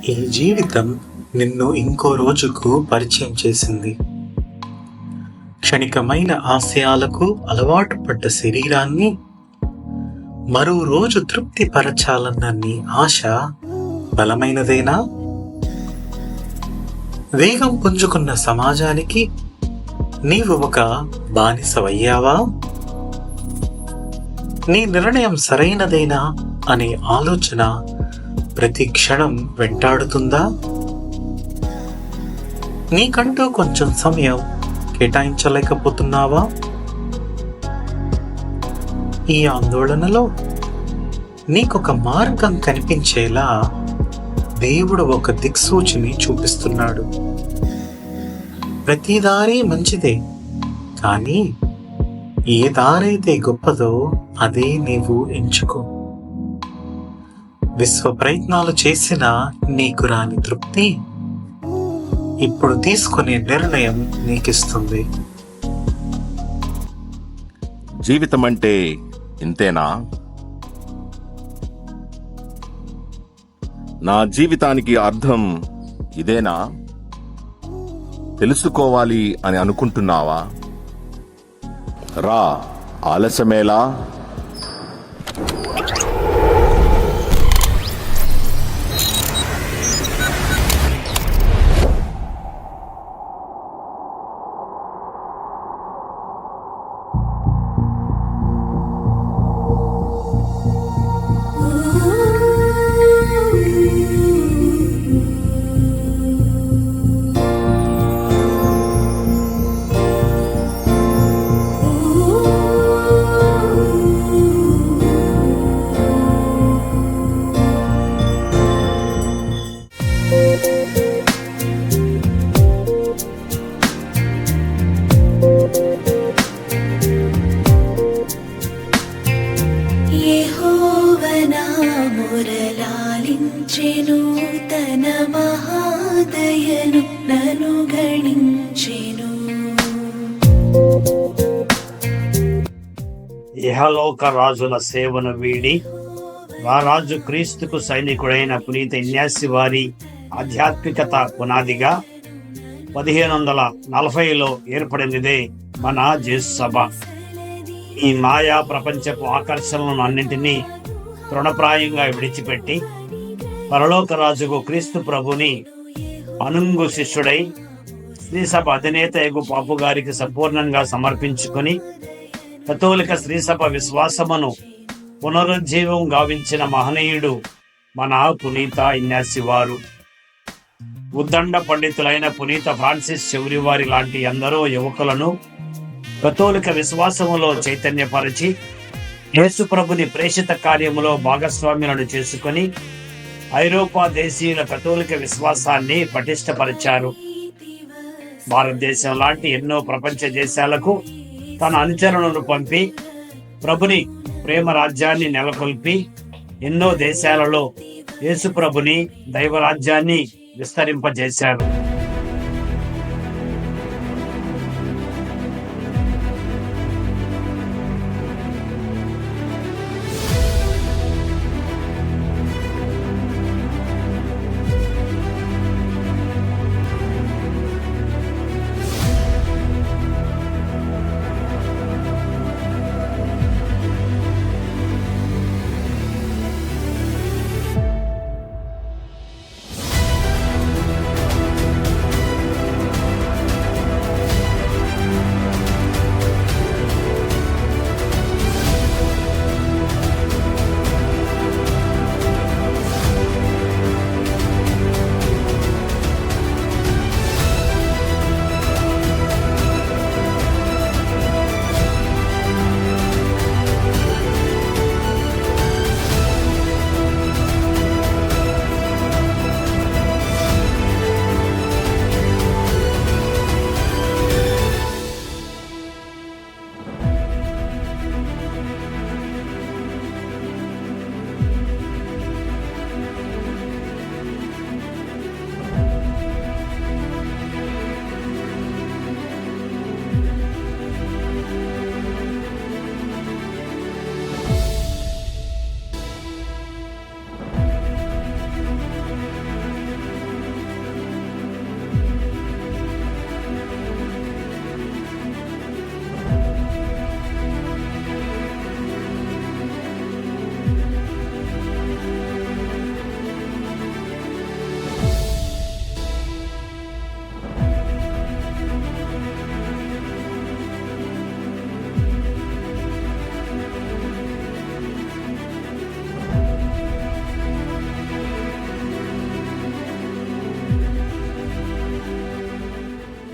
ఈ జీవితం నిన్ను ఇంకో రోజుకు పరిచయం చేసింది. క్షణికమైన ఆశయాలకు అలవాటు పడ్డ శరీరాన్ని మరో రోజు తృప్తి పరచాలన్న నీ ఆశ బలమైనదేనా? వేగం పుంజుకున్న సమాజానికి నీవు ఒక బానిసవయ్యావా? నీ నిర్ణయం సరైనదేనా అనే ఆలోచన ప్రతి క్షణం వెంటాడుతుందా? నీకంటూ కొంచెం సమయం కేటాయించలేకపోతున్నావా? ఈ ఆందోళనలో నీకొక మార్గం కనిపించేలా దేవుడు ఒక దిక్సూచిని చూపిస్తున్నాడు. ప్రతి దారి మంచిదే, కానీ ఏ దారైతే గొప్పదో అదే నీవు ఎంచుకో. విశ్వ ప్రయత్నాలు చేసినా నీకు రాని తృప్తి ఇప్పుడు తీసుకునే నిర్ణయం నీకిస్తుంది. జీవితం అంటే ఇంతేనా? నా జీవితానికి అర్థం ఇదేనా? తెలుసుకోవాలి అని అనుకుంటున్నావా? రా, ఆలస్యమేలా? మురళాలించెను తన మహాదయను నను గణించెను. ఇహలోక రాజుల సేవను వీడి రారాజు క్రీస్తుకు సైనికుడైన పునీత ఇన్యాసి వారి ఆధ్యాత్మికత పునాదిగా 1540లో ఏర్పడినదే మన జేసు సభ. ఈ మాయా ప్రపంచపు ఆకర్షణలను అన్నింటినీ తృణప్రాయంగా విడిచిపెట్టి పరలోక రాజుకు క్రీస్తు ప్రభుని అనుంగు శిష్యుడై శ్రీసభ అధినేత యగు పాపు గారికి సంపూర్ణంగా సమర్పించుకొని కథోలిక శ్రీసభ విశ్వాసమును పునరుజ్జీవం గావించిన మహనీయుడు మన పునీత ఇన్యాసి వారు. ఉద్దండ పండితులైన పునీత ఫ్రాన్సిస్ చెవిరి వారి లాంటి ఎందరో యువకులను కథోలిక విశ్వాసములో చైతన్యపరిచి యేసు ప్రభుని ప్రేషిత కార్యములో భాగస్వామ్యులను చేసుకొని ఐరోపా దేశీయుల కథోలిక విశ్వాసాన్ని పటిష్టపరిచారు. భారతదేశం లాంటి ఎన్నో ప్రపంచ దేశాలకు తన అనుచరులను పంపి ప్రభుని ప్రేమ రాజ్యాన్ని నెలకొల్పి ఎన్నో దేశాలలో యేసు ప్రభుని దైవరాజ్యాన్ని విస్తరింపజేశారు.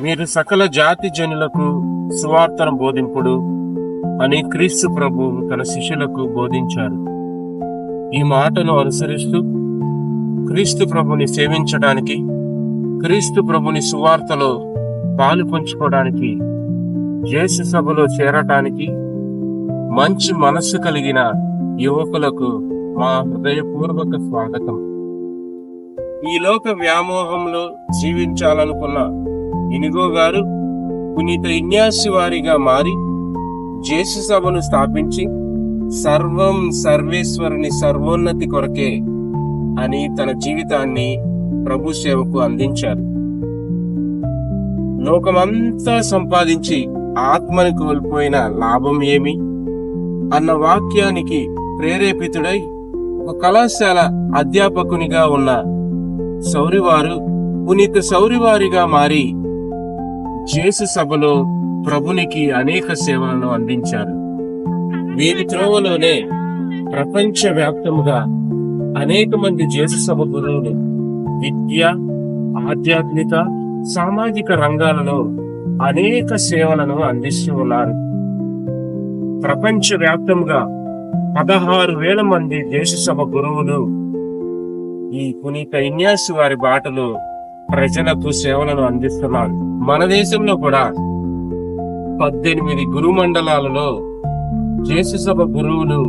మీరు సకల జాతి జనులకు సువార్తను బోధింపుడు అని క్రీస్తు ప్రభు తన శిష్యులకు బోధించారు. ఈ మాటను అనుసరిస్తూ క్రీస్తు ప్రభుని సేవించడానికి, క్రీస్తు ప్రభుని సువార్తలో పాలు పంచుకోవడానికి, యేసు సభలో చేరటానికి మంచి మనస్సు కలిగిన యువకులకు మా హృదయపూర్వక స్వాగతం. ఈ లోక వ్యామోహంలో జీవించాలనుకున్న ఇనిగో గారు పునీత ఇన్యాసి వారిగా మారి యేసు సభను స్థాపించి సర్వం సర్వేశ్వరుని సర్వోన్నతి కొరకే అని తన జీవితాన్ని ప్రభు సేవకు అందించారు. లోకమంతా సంపాదించి ఆత్మని కోల్పోయిన లాభం ఏమి అన్న వాక్యానికి ప్రేరేపితుడై ఒక కళాశాల అధ్యాపకునిగా ఉన్న సౌరివారు పునీత సౌరివారిగా మారి యేసు సభలో ప్రభునికి అనేక సేవలను అందించారు. వీరి త్రోవలోనే ప్రపంచ వ్యాప్తముగా అనేక మంది యేసు సభ గురువులు విద్య, ఆధ్యాత్మిక, సామాజిక రంగాలలో అనేక సేవలను అందిస్తూ ఉన్నారు. ప్రపంచ వ్యాప్తంగా 16,000 మంది యేసు సభ గురువులు ఈ పునీత ఇన్యాసి వారి బాటలో ప్రజలకు సేవలను అందిస్తున్నారు. మన దేశంలో కూడా 18 గురు మండలాలలో యేసు సభ గురువులు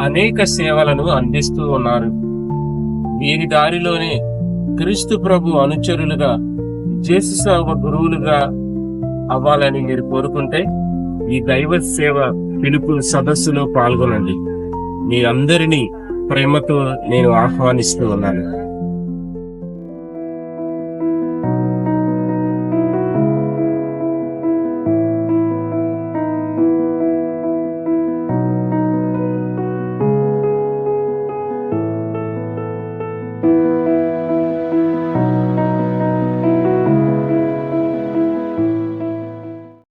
అనేక సేవలను అందిస్తూ ఉన్నారు. వీరి దారిలోనే క్రీస్తు ప్రభు అనుచరులుగా యేసు సభ గురువులుగా అవ్వాలని మీరు కోరుకుంటే ఈ దైవ సేవ పిలుపు సదస్సులో పాల్గొనండి. మీ అందరినీ ప్రేమతో నేను ఆహ్వానిస్తూ ఉన్నాను.